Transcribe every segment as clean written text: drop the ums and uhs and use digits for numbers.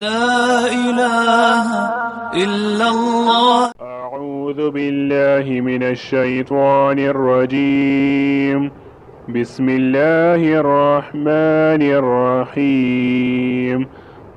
لا إله إلا الله. أعوذ بالله من الشيطان الرجيم. بسم الله الرحمن الرحيم.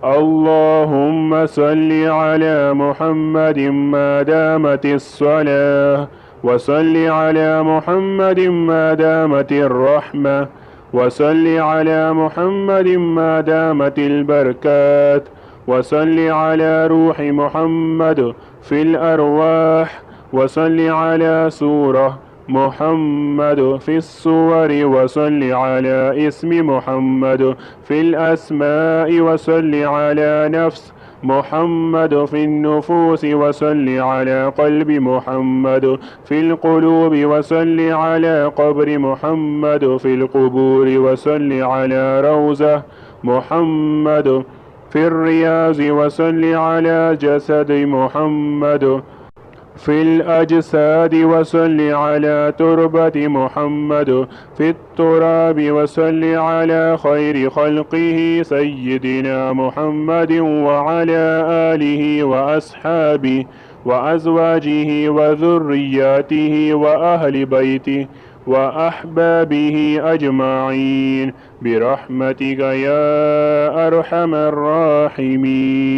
اللهم صل على محمد ما دامت الصلاة، وصل على محمد ما دامت الرحمة، وصل على محمد ما دامت البركات، وصل على روح محمد في الأرواح، وصل على سورة محمد في الصور، وصل على اسم محمد في الأسماء، وصل على نفس محمد في النفوس، وصل على قلب محمد في القلوب، وصل على قبر محمد في القبور، وصل على روزة محمد في الرياض، وصل على جسد محمد في الأجساد، وصل على تربة محمد في التراب، وصل على خير خلقه سيدنا محمد وعلى آله وأصحابه وأزواجه وذرياته وأهل بيته وأحبابه أجمعين برحمتك يا أرحم الراحمين.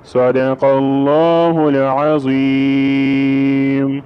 صدق الله العظيم.